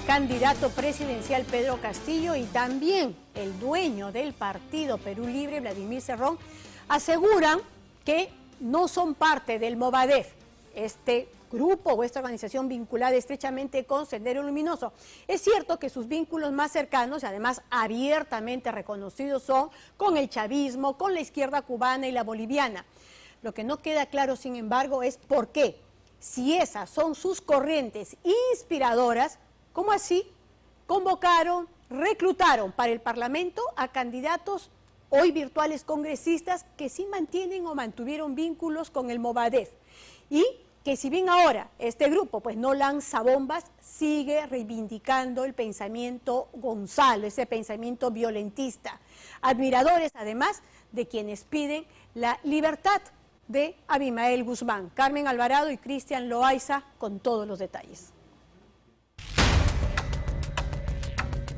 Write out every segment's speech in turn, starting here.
candidato presidencial Pedro Castillo y también el dueño del partido Perú Libre, Vladimir Cerrón, aseguran que no son parte del Movadef, este grupo o esta organización vinculada estrechamente con Sendero Luminoso. Es cierto que sus vínculos más cercanos y además abiertamente reconocidos son con el chavismo, con la izquierda cubana y la boliviana. Lo que no queda claro, sin embargo, es por qué. Si esas son sus corrientes inspiradoras, ¿cómo así convocaron, reclutaron para el Parlamento a candidatos hoy virtuales congresistas que sí mantienen o mantuvieron vínculos con el Movadef? Y que si bien ahora este grupo pues no lanza bombas, sigue reivindicando el pensamiento Gonzalo, ese pensamiento violentista. Admiradores además de quienes piden la libertad de Abimael Guzmán. Carmen Alvarado y Cristian Loaiza con todos los detalles.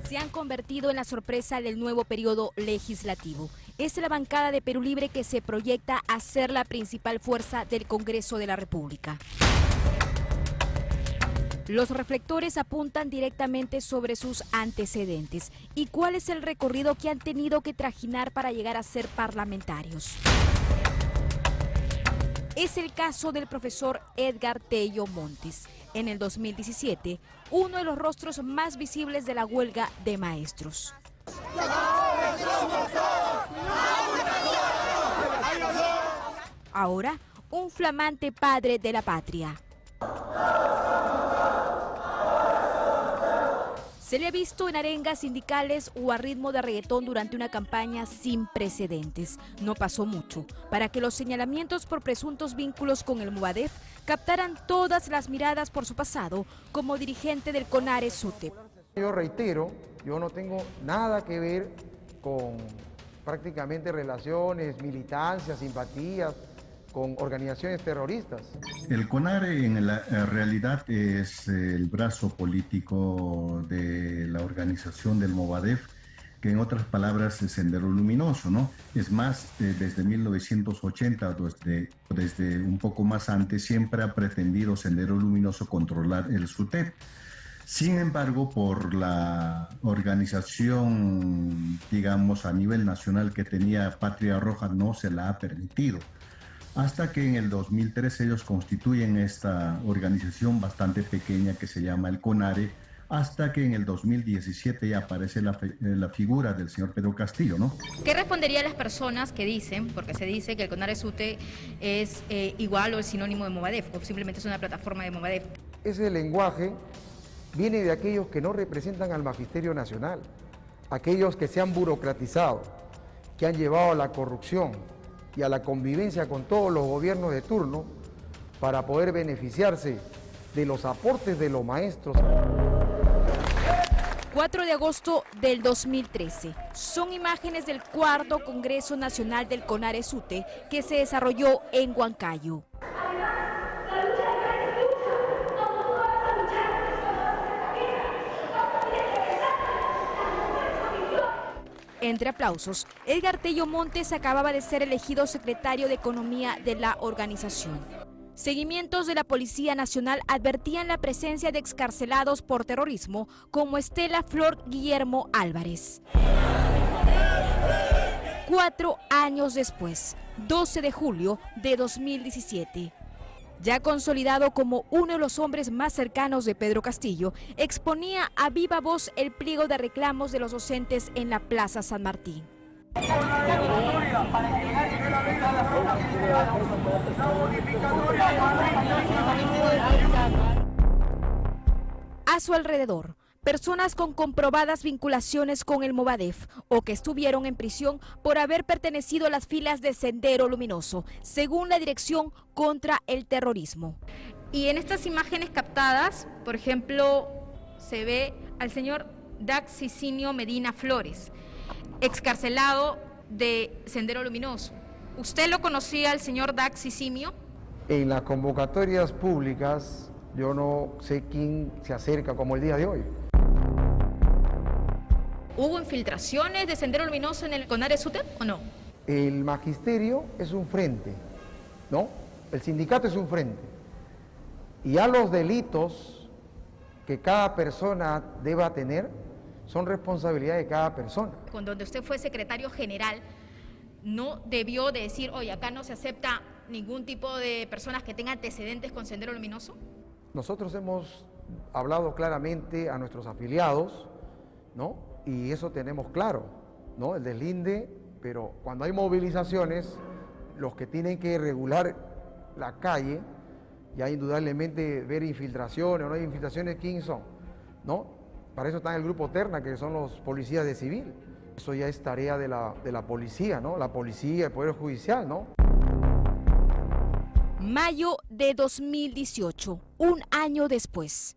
Se han convertido en la sorpresa del nuevo periodo legislativo. Es la bancada de Perú Libre que se proyecta a ser la principal fuerza del Congreso de la República. Los reflectores apuntan directamente sobre sus antecedentes y cuál es el recorrido que han tenido que trajinar para llegar a ser parlamentarios. Es el caso del profesor Edgar Tello Montes. En el 2017, uno de los rostros más visibles de la huelga de maestros. Ahora, un flamante padre de la patria. Se le ha visto en arengas sindicales o a ritmo de reggaetón durante una campaña sin precedentes. No pasó mucho para que los señalamientos por presuntos vínculos con el Movadef captaran todas las miradas por su pasado como dirigente del CONARE-SUTEP. Yo reitero, yo no tengo nada que ver con prácticamente relaciones, militancias, simpatías con organizaciones terroristas. El CONARE en la realidad es el brazo político de la organización del Movadef, que en otras palabras es Sendero Luminoso, ¿no? Es más, desde 1980, desde un poco más antes, siempre ha pretendido Sendero Luminoso controlar el SUTEP. Sin embargo, por la organización, digamos, a nivel nacional que tenía Patria Roja, no se la ha permitido. Hasta que en el 2013 ellos constituyen esta organización bastante pequeña que se llama el CONARE, hasta que en el 2017 ya aparece la figura del señor Pedro Castillo, ¿no? ¿Qué respondería a las personas que dicen, porque se dice que el CONARE-SUTE es igual o es sinónimo de Movadef, o simplemente es una plataforma de Movadef? Ese lenguaje viene de aquellos que no representan al Magisterio Nacional, aquellos que se han burocratizado, que han llevado a la corrupción y a la convivencia con todos los gobiernos de turno para poder beneficiarse de los aportes de los maestros. 4 de agosto del 2013. Son imágenes del 4º Congreso Nacional del CONARE-SUTE que se desarrolló en Huancayo. Entre aplausos, Edgar Tello Montes acababa de ser elegido secretario de Economía de la organización. Seguimientos de la Policía Nacional advertían la presencia de excarcelados por terrorismo como Estela Flor Guillermo Álvarez. 4 años después, 12 de julio de 2017. Ya consolidado como uno de los hombres más cercanos de Pedro Castillo, exponía a viva voz el pliego de reclamos de los docentes en la Plaza San Martín. A su alrededor, personas con comprobadas vinculaciones con el Movadef o que estuvieron en prisión por haber pertenecido a las filas de Sendero Luminoso, según la Dirección contra el Terrorismo. Y en estas imágenes captadas, por ejemplo, se ve al señor Dax Cicinio Medina Flores, excarcelado de Sendero Luminoso. ¿Usted lo conocía al señor Dax Cicinio? En las convocatorias públicas yo no sé quién se acerca como el día de hoy. ¿Hubo infiltraciones de Sendero Luminoso en el CONARE-SUTE o no? El magisterio es un frente, ¿no? El sindicato es un frente. Y a los delitos que cada persona deba tener son responsabilidad de cada persona. Cuando usted fue secretario general, no debió de decir, oye, acá no se acepta ningún tipo de personas que tengan antecedentes con Sendero Luminoso. Nosotros hemos hablado claramente a nuestros afiliados, ¿no? Y eso tenemos claro, ¿no? El deslinde, pero cuando hay movilizaciones, los que tienen que regular la calle, ya indudablemente ver infiltraciones o no hay infiltraciones, ¿quién son? ¿No? Para eso está en el grupo Terna, que son los policías de civil. Eso ya es tarea de la policía, ¿no? La policía, el Poder Judicial, ¿no? Mayo de 2018, un año después.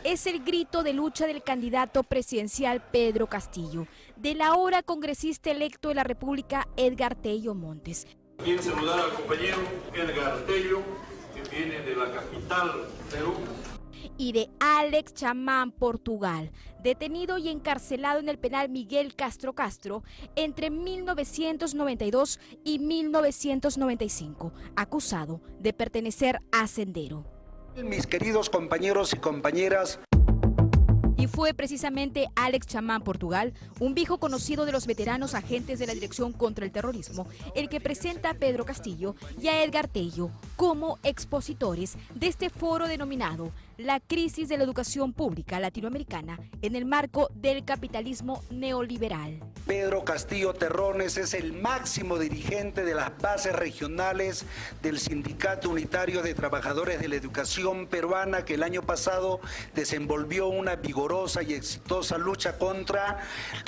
Es el grito de lucha del candidato presidencial Pedro Castillo, del ahora congresista electo de la República Edgar Tello Montes. Quiero saludar al compañero Edgar Tello, que viene de la capital Perú. Y de Alex Chamán Portugal, detenido y encarcelado en el penal Miguel Castro Castro entre 1992 y 1995, acusado de pertenecer a Sendero. Mis queridos compañeros y compañeras. Y fue precisamente Alex Chamán Portugal, un viejo conocido de los veteranos agentes de la Dirección contra el Terrorismo, el que presenta a Pedro Castillo y a Edgar Tello como expositores de este foro denominado La crisis de la educación pública latinoamericana en el marco del capitalismo neoliberal. Pedro Castillo Terrones es el máximo dirigente de las bases regionales del Sindicato Unitario de Trabajadores de la Educación Peruana, que el año pasado desenvolvió una vigorosa y exitosa lucha contra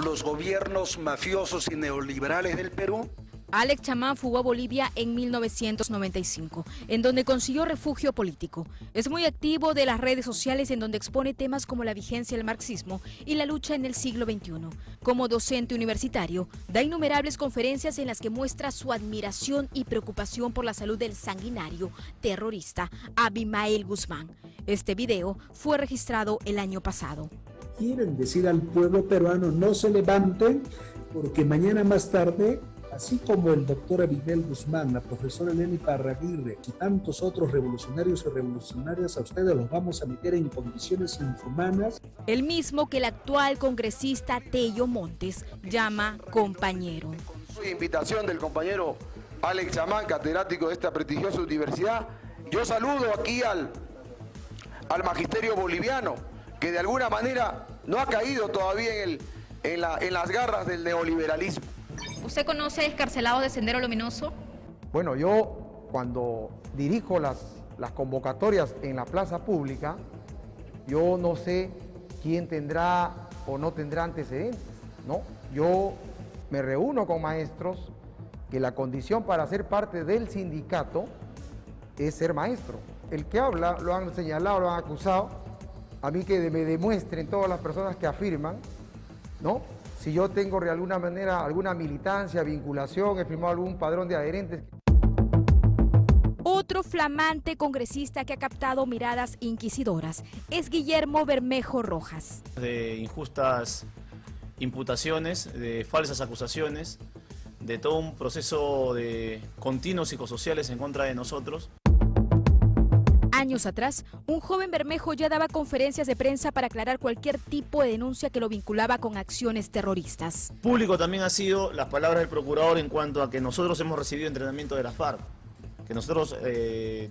los gobiernos mafiosos y neoliberales del Perú. Alex Chamán fugó a Bolivia en 1995, en donde consiguió refugio político. Es muy activo de las redes sociales, en donde expone temas como la vigencia del marxismo y la lucha en el siglo XXI. Como docente universitario, da innumerables conferencias en las que muestra su admiración y preocupación por la salud del sanguinario terrorista Abimael Guzmán. Este video fue registrado el año pasado. Quieren decir al pueblo peruano: no se levanten, porque mañana más tarde, así como el doctor Abimael Guzmán, la profesora Eleni Parraguirre y tantos otros revolucionarios y revolucionarias, a ustedes los vamos a meter en condiciones inhumanas. El mismo que el actual congresista Tello Montes llama compañero. Con invitación del compañero Alex Chamán, catedrático de esta prestigiosa universidad, yo saludo aquí al magisterio boliviano, que de alguna manera no ha caído todavía en las garras del neoliberalismo. ¿Usted conoce excarcelados de Sendero Luminoso? Bueno, yo cuando dirijo las convocatorias en la plaza pública, yo no sé quién tendrá o no tendrá antecedentes, ¿no? Yo me reúno con maestros que la condición para ser parte del sindicato es ser maestro. El que habla, lo han señalado, lo han acusado, a mí que me demuestren todas las personas que afirman, ¿no? Si yo tengo de alguna manera alguna militancia, vinculación, he firmado algún padrón de adherentes. Otro flamante congresista que ha captado miradas inquisidoras es Guillermo Bermejo Rojas. De injustas imputaciones, de falsas acusaciones, de todo un proceso de continuos psicosociales en contra de nosotros. Años atrás, un joven Bermejo ya daba conferencias de prensa para aclarar cualquier tipo de denuncia que lo vinculaba con acciones terroristas. Público también ha sido las palabras del procurador en cuanto a que nosotros hemos recibido entrenamiento de las FARC, que nosotros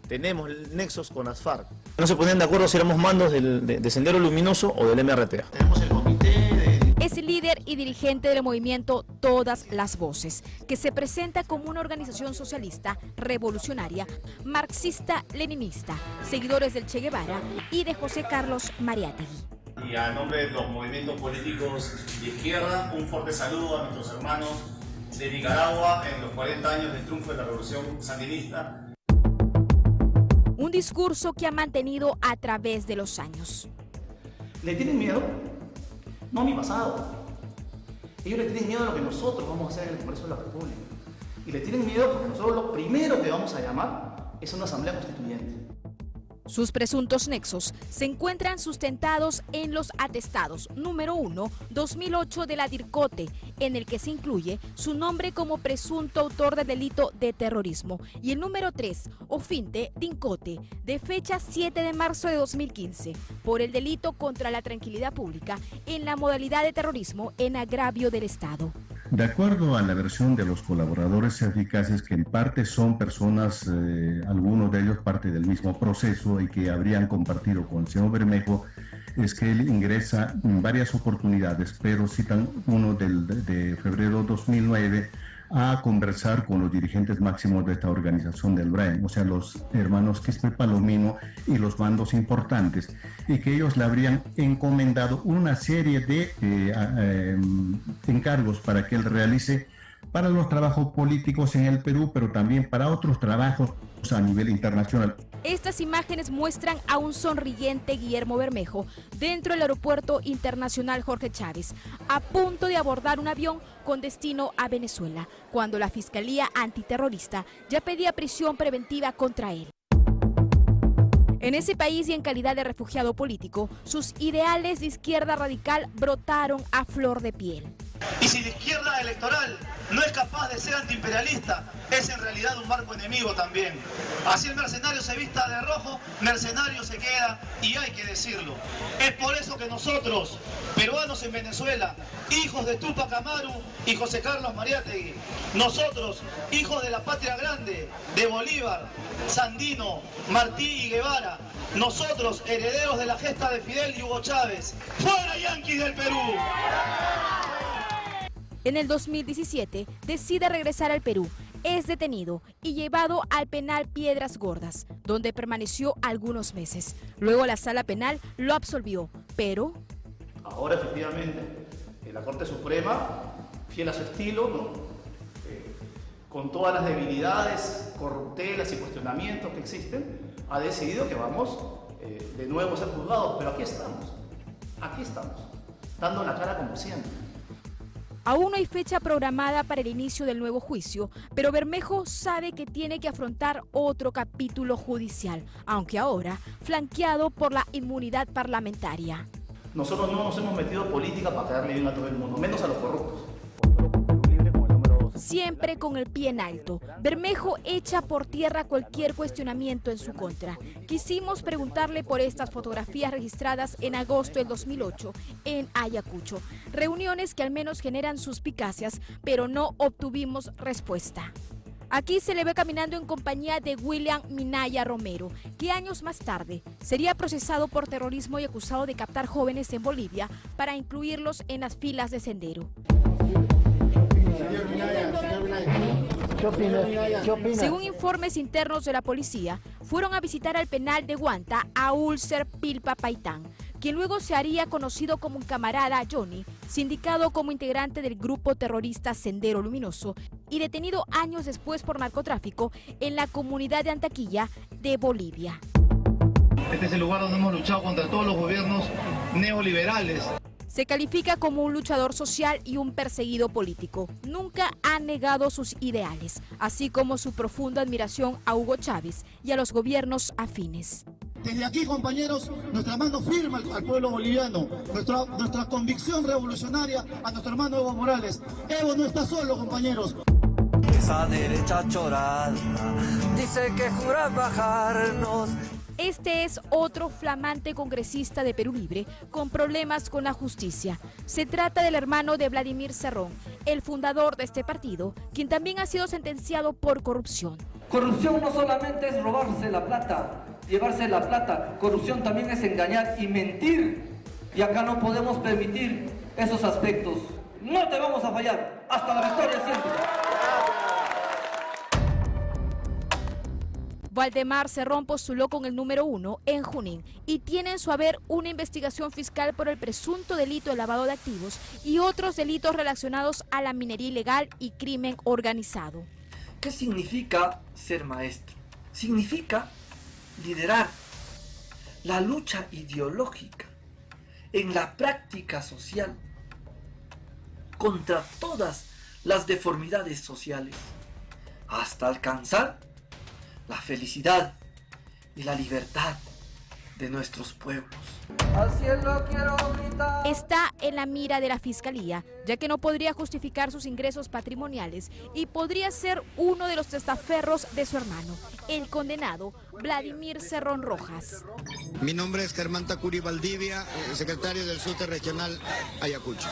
tenemos nexos con las FARC. No se ponían de acuerdo si éramos mandos de Sendero Luminoso o del MRTA. Tenemos el comité Es líder y dirigente del movimiento Todas las Voces, que se presenta como una organización socialista, revolucionaria, marxista-leninista, seguidores del Che Guevara y de José Carlos Mariátegui. Y a nombre de los movimientos políticos de izquierda, un fuerte saludo a nuestros hermanos de Nicaragua en los 40 años del triunfo de la revolución sandinista. Un discurso que ha mantenido a través de los años. ¿Le tienen miedo? No a mi pasado. Ellos le tienen miedo a lo que nosotros vamos a hacer en el Congreso de la República. Y le tienen miedo porque nosotros lo primero que vamos a llamar es una asamblea constituyente. Sus presuntos nexos se encuentran sustentados en los atestados número 1, 2008 de la DIRCOTE, en el que se incluye su nombre como presunto autor del delito de terrorismo, y el número 3, OFINTE DINCOTE, de fecha 7 de marzo de 2015, por el delito contra la tranquilidad pública en la modalidad de terrorismo en agravio del Estado. De acuerdo a la versión de los colaboradores eficaces, que en parte son personas, algunos de ellos parte del mismo proceso y que habrían compartido con el señor Bermejo, es que él ingresa en varias oportunidades, pero citan uno de febrero 2009 a conversar con los dirigentes máximos de esta organización del BRAEN, o sea, los hermanos Quispe Palomino y los mandos importantes, y que ellos le habrían encomendado una serie de encargos para que él realice para los trabajos políticos en el Perú, pero también para otros trabajos a nivel internacional. Estas imágenes muestran a un sonriente Guillermo Bermejo dentro del aeropuerto internacional Jorge Chávez, a punto de abordar un avión con destino a Venezuela, cuando la Fiscalía Antiterrorista ya pedía prisión preventiva contra él. En ese país y en calidad de refugiado político, sus ideales de izquierda radical brotaron a flor de piel. Y si la izquierda electoral no es capaz de ser antiimperialista, es en realidad un marco enemigo también. Así el mercenario se vista de rojo, mercenario se queda, y hay que decirlo. Es por eso que nosotros, peruanos en Venezuela, hijos de Tupac Amaru y José Carlos Mariátegui, nosotros, hijos de la patria grande, de Bolívar, Sandino, Martí y Guevara, nosotros, herederos de la gesta de Fidel y Hugo Chávez, ¡fuera Yanquis del Perú! En el 2017 decide regresar al Perú, es detenido y llevado al penal Piedras Gordas, donde permaneció algunos meses. Luego la sala penal lo absolvió, pero... Ahora efectivamente la Corte Suprema, fiel a su estilo, ¿no? Con todas las debilidades, corruptelas y cuestionamientos que existen, ha decidido que vamos de nuevo a ser juzgados, pero aquí estamos, dando la cara como siempre. Aún no hay fecha programada para el inicio del nuevo juicio, pero Bermejo sabe que tiene que afrontar otro capítulo judicial, aunque ahora flanqueado por la inmunidad parlamentaria. Nosotros no nos hemos metido en política para caerle bien a todo el mundo, menos a los corruptos. Siempre con el pie en alto, Bermejo echa por tierra cualquier cuestionamiento en su contra. Quisimos preguntarle por estas fotografías registradas en agosto del 2008 en Ayacucho, reuniones que al menos generan suspicacias, pero no obtuvimos respuesta. Aquí se le ve caminando en compañía de William Minaya Romero, que años más tarde sería procesado por terrorismo y acusado de captar jóvenes en Bolivia para incluirlos en las filas de Sendero. Según informes internos de la policía, fueron a visitar al penal de Guanta a Ulcer Pilpa Paitán, quien luego se haría conocido como un camarada Johnny, sindicado como integrante del grupo terrorista Sendero Luminoso y detenido años después por narcotráfico en la comunidad de Antaquilla de Bolivia. Este es el lugar donde hemos luchado contra todos los gobiernos neoliberales. Se califica como un luchador social y un perseguido político. Nunca ha negado sus ideales, así como su profunda admiración a Hugo Chávez y a los gobiernos afines. Desde aquí, compañeros, nuestra mano firme al pueblo boliviano, nuestra convicción revolucionaria a nuestro hermano Evo Morales. Evo no está solo, compañeros. Esa derecha chorada dice que jura bajarnos. Este es otro flamante congresista de Perú Libre con problemas con la justicia. Se trata del hermano de Vladimir Cerrón, el fundador de este partido, quien también ha sido sentenciado por corrupción. Corrupción no solamente es robarse la plata, llevarse la plata. Corrupción también es engañar y mentir. Y acá no podemos permitir esos aspectos. No te vamos a fallar. Hasta la victoria siempre. Valdemar Cerrón postuló con el número 1 en Junín y tiene en su haber una investigación fiscal por el presunto delito de lavado de activos y otros delitos relacionados a la minería ilegal y crimen organizado. ¿Qué significa ser maestro? Significa liderar la lucha ideológica en la práctica social contra todas las deformidades sociales hasta alcanzar la felicidad y la libertad de nuestros pueblos. Al cielo quiero gritar. Está en la mira de la Fiscalía, ya que no podría justificar sus ingresos patrimoniales y podría ser uno de los testaferros de su hermano, el condenado Vladimir Cerrón Rojas. Mi nombre es Germán Tacuri Valdivia, secretario del SUTE Regional Ayacucho.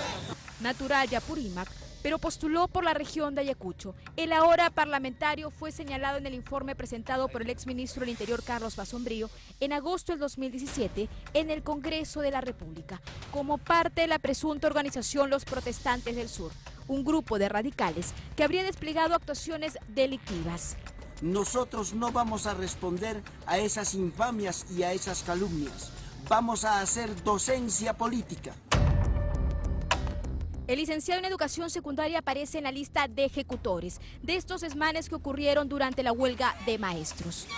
Natural de Apurímac, pero postuló por la región de Ayacucho. El ahora parlamentario fue señalado en el informe presentado por el exministro del Interior Carlos Basombrío en agosto del 2017 en el Congreso de la República, como parte de la presunta organización Los Protestantes del Sur, un grupo de radicales que habría desplegado actuaciones delictivas. Nosotros no vamos a responder a esas infamias y a esas calumnias. Vamos a hacer docencia política. El licenciado en Educación Secundaria aparece en la lista de ejecutores de estos desmanes que ocurrieron durante la huelga de maestros.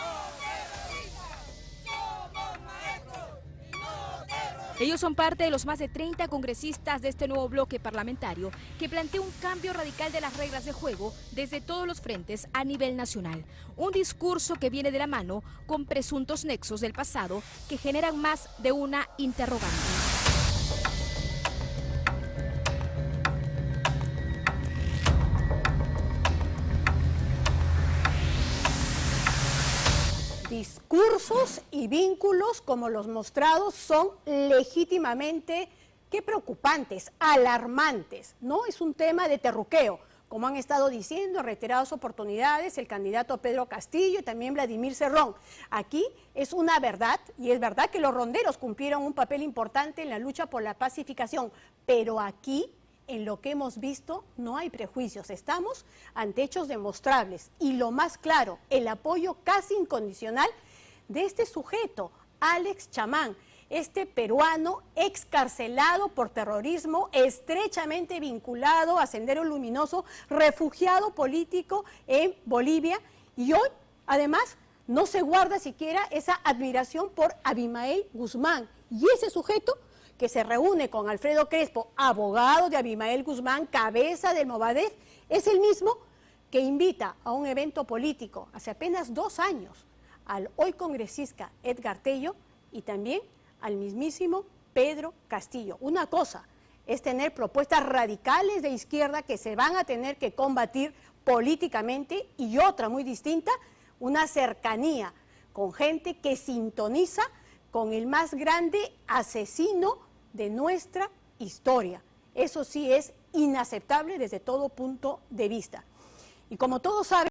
Ellos son parte de los más de 30 congresistas de este nuevo bloque parlamentario que plantea un cambio radical de las reglas de juego desde todos los frentes a nivel nacional. Un discurso que viene de la mano con presuntos nexos del pasado que generan más de una interrogante. Discursos y vínculos como los mostrados son legítimamente, qué preocupantes, alarmantes. No es un tema de terruqueo, como han estado diciendo en reiteradas oportunidades el candidato Pedro Castillo y también Vladimir Cerrón. Aquí es una verdad, y es verdad que los ronderos cumplieron un papel importante en la lucha por la pacificación, pero aquí, en lo que hemos visto, no hay prejuicios. Estamos ante hechos demostrables y lo más claro, el apoyo casi incondicional de este sujeto, Alex Chamán, este peruano excarcelado por terrorismo, estrechamente vinculado a Sendero Luminoso, refugiado político en Bolivia, y hoy, además, no se guarda siquiera esa admiración por Abimael Guzmán. Y ese sujeto que se reúne con Alfredo Crespo, abogado de Abimael Guzmán, cabeza del Movadef, es el mismo que invita a un evento político hace apenas 2 años al hoy congresista Edgar Tello y también al mismísimo Pedro Castillo. Una cosa es tener propuestas radicales de izquierda que se van a tener que combatir políticamente, y otra muy distinta, una cercanía con gente que sintoniza con el más grande asesino de nuestra historia. Eso sí es inaceptable desde todo punto de vista. Y como todos saben,